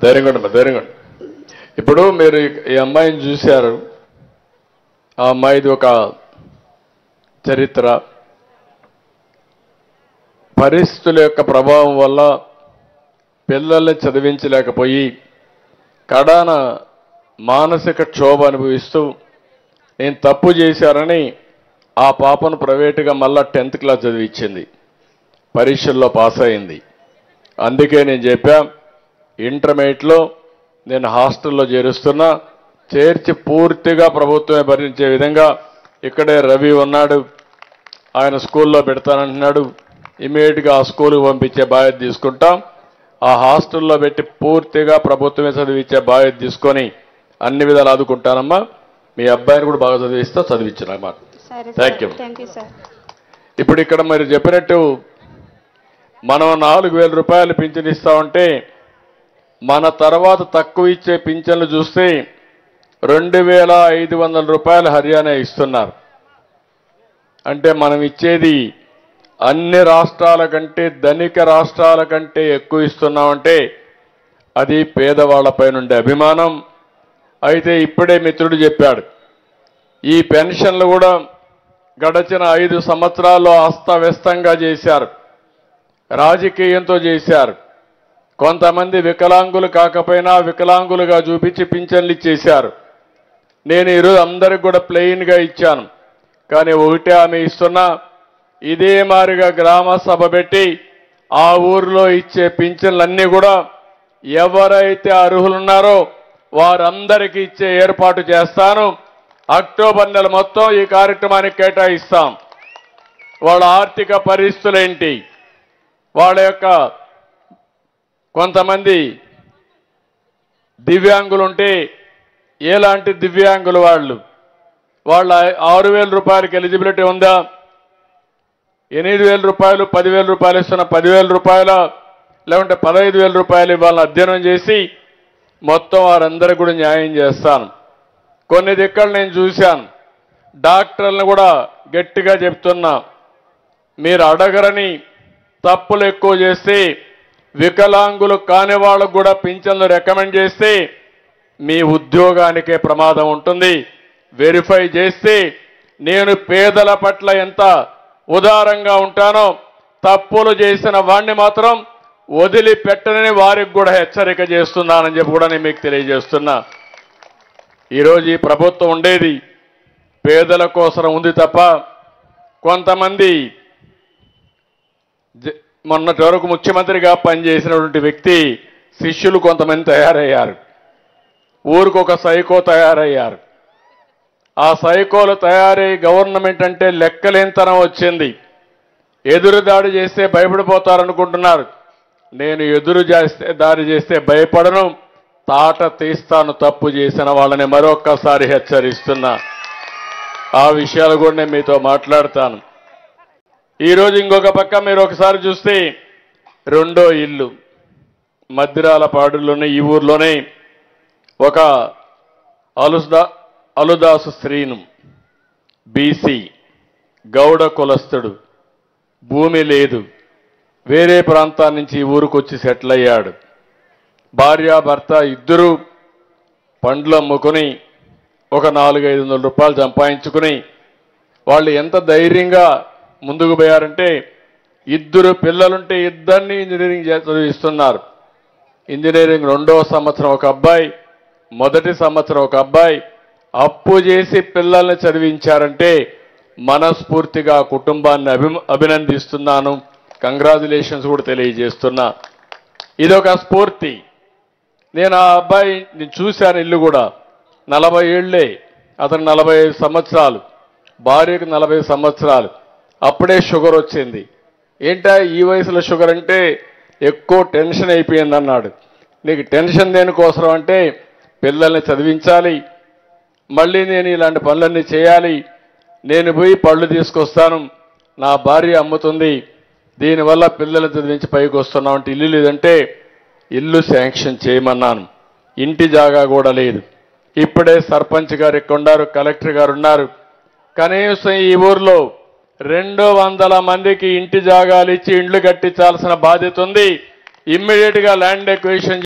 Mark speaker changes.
Speaker 1: ధైర్యంగా ఇప్పుడు మీరు ఈ అమ్మాయిని చూశారు. ఆ అమ్మాయిది ఒక చరిత్ర. పరిస్థితుల యొక్క ప్రభావం వల్ల పిల్లల్ని చదివించలేకపోయి కడాన మానసిక క్షోభ అనుభవిస్తూ నేను తప్పు చేశారని ఆ పాపను ప్రైవేటుగా మళ్ళా 10th క్లాస్ చదివించింది. పరీక్షల్లో పాస్ అయింది. అందుకే నేను చెప్పా ఇంటర్మీడియట్లో నేను హాస్టల్లో చేరుస్తున్నా, చేర్చి పూర్తిగా ప్రభుత్వమే భరించే విధంగా ఇక్కడే రవి ఉన్నాడు, ఆయన స్కూల్లో పెడతానంటున్నాడు. ఇమీడియట్గా ఆ స్కూల్కి పంపించే బాధ్యత తీసుకుంటాం. ఆ హాస్టల్లో పెట్టి పూర్తిగా ప్రభుత్వమే చదివించే బాధ్యత తీసుకొని అన్ని విధాలు ఆదుకుంటానమ్మా. మీ అబ్బాయిని కూడా బాగా చదివించానమ్మా. Thank you. ఇప్పుడు ఇక్కడ మీరు చెప్పినట్టు మనం 4,000 రూపాయలు పింఛన్ ఇస్తామంటే మన తర్వాత తక్కువ ఇచ్చే పింఛన్లు చూస్తే 2,500 రూపాయలు హర్యానా ఇస్తున్నారు. అంటే మనం ఇచ్చేది అన్ని రాష్ట్రాల కంటే, ధనిక రాష్ట్రాల కంటే ఎక్కువ ఇస్తున్నామంటే అది పేదవాళ్లపై నుండే అభిమానం. అయితే ఇప్పుడే మిత్రుడు చెప్పాడు, ఈ పెన్షన్లు కూడా గడచిన 5 సంవత్సరాల్లో అస్తవ్యస్తంగా చేశారు, రాజకీయంతో చేశారు. కొంతమంది వికలాంగులు కాకపోయినా వికలాంగులుగా చూపించి పింఛన్లు ఇచ్చేశారు. నేను ఈరోజు అందరికి కూడా ప్లెయిన్గా ఇచ్చాను. కానీ ఒకటే ఆమె ఇస్తున్నా, ఇదే మారిగా గ్రామ సభ పెట్టి ఆ ఊర్లో ఇచ్చే పింఛన్లన్నీ కూడా ఎవరైతే అర్హులున్నారో వారందరికీ ఇచ్చే ఏర్పాటు చేస్తాను. అక్టోబర్ నెల మొత్తం ఈ కార్యక్రమానికి కేటాయిస్తాం. వాళ్ళ ఆర్థిక పరిస్థితులేంటి, వాళ్ళ యొక్క కొంతమంది దివ్యాంగులుంటే ఎలాంటి దివ్యాంగులు వాళ్ళ 6,000 రూపాయలకి ఎలిజిబిలిటీ ఉందా, 8,000 రూపాయలు 10,000 రూపాయలు ఇస్తున్న 10,000 రూపాయల లేకుంటే 15,000 రూపాయలు ఇవ్వాలని అధ్యయనం చేసి మొత్తం వారందరికీ కూడా న్యాయం చేస్తాను. కొన్ని దిక్కలు నేను చూశాను, డాక్టర్లను కూడా గట్టిగా చెప్తున్నా, మీరు అడగరని తప్పులు ఎక్కువ చేస్తే వికలాంగులు కాని వాళ్ళకు కూడా పింఛన్లు రికమెండ్ చేస్తే మీ ఉద్యోగానికే ప్రమాదం ఉంటుంది. వెరిఫై చేస్తే నేను పేదల పట్ల ఎంత ఉదారంగా ఉంటానో తప్పులు చేసిన వాడిని మాత్రం వదిలిపెట్టనని వారికి కూడా హెచ్చరిక చేస్తున్నానని చెప్పి కూడా నేను మీకు తెలియజేస్తున్నా. ఈరోజు ఈ ప్రభుత్వం ఉండేది పేదల కోసం ఉంది తప్ప కొంతమంది మొన్నటి వరకు ముఖ్యమంత్రిగా పనిచేసినటువంటి వ్యక్తి శిష్యులు కొంతమంది తయారయ్యారు. ఊరికొక సైకో తయారయ్యారు. ఆ సైకోలు తయారై గవర్నమెంట్ అంటే లెక్కలేనితనం వచ్చింది. ఎదురు దాడి చేస్తే భయపడిపోతారనుకుంటున్నారు. నేను ఎదురు దాడి చేస్తే భయపడను, తాట తీస్తాను తప్పు చేసిన వాళ్ళని మరొక్కసారి హెచ్చరిస్తున్నా. ఆ విషయాలు కూడా నేను మీతో మాట్లాడతాను. ఈరోజు ఇంకొక పక్క మీరు ఒకసారి చూస్తే రెండో ఇల్లు మద్దిరాలపాడులోనే ఈ ఊర్లోనే ఒక అలుదాసు శ్రీను బీసీ గౌడ కులస్తుడు, భూమి లేదు, వేరే ప్రాంతాల నుంచి ఈ ఊరికి వచ్చి సెటిల్ అయ్యాడు. భార్యాభర్త ఇద్దరు పండ్లు అమ్ముకుని ఒక 400-500 రూపాయలు సంపాదించుకుని వాళ్ళు ఎంత ధైర్యంగా ముందుకు పోయారంటే, ఇద్దరు పిల్లలుంటే ఇద్దరిని ఇంజనీరింగ్ చదివిస్తున్నారు. ఇంజనీరింగ్ 2వ సంవత్సరం ఒక అబ్బాయి, మొదటి సంవత్సరం ఒక అబ్బాయి. అప్పు చేసి పిల్లల్ని చదివించారంటే మనస్ఫూర్తిగా కుటుంబాన్ని అభినందిస్తున్నాను. కంగ్రాచులేషన్స్ కూడా తెలియజేస్తున్నా. ఇదొక స్ఫూర్తి. నేను ఆ అబ్బాయిని చూశాను, ఇల్లు కూడా 40 ఏళ్లే, అతను 45 సంవత్సరాలు, భార్యకు 40 సంవత్సరాలు. అప్పుడే షుగర్ వచ్చింది. ఏంటా ఈ వయసులో షుగర్ అంటే ఎక్కువ టెన్షన్ అయిపోయింది అన్నాడు. నీకు టెన్షన్ దేనికోసం అంటే పిల్లల్ని చదివించాలి, మళ్ళీ నేను ఇలాంటి పనులన్నీ చేయాలి, నేను పోయి పళ్ళు తీసుకొస్తాను, నా భార్య అమ్ముతుంది, దీనివల్ల పిల్లల్ని చదివించి పైకి వస్తున్నాం అంటే ఇల్లు లేదంటే ఇల్లు శాంక్షన్ చేయమన్నాను. ఇంటి జాగా కూడా లేదు. ఇప్పుడే సర్పంచ్ గారు ఇక్కడ ఉన్నారు, కలెక్టర్ గారు ఉన్నారు. కనీసం ఈ ఊర్లో 200 మందికి ఇంటి జాగాలు ఇచ్చి ఇండ్లు కట్టించాల్సిన బాధ్యత ఉంది. ఇమ్మీడియట్ గా ల్యాండ్ ఎక్విజిషన్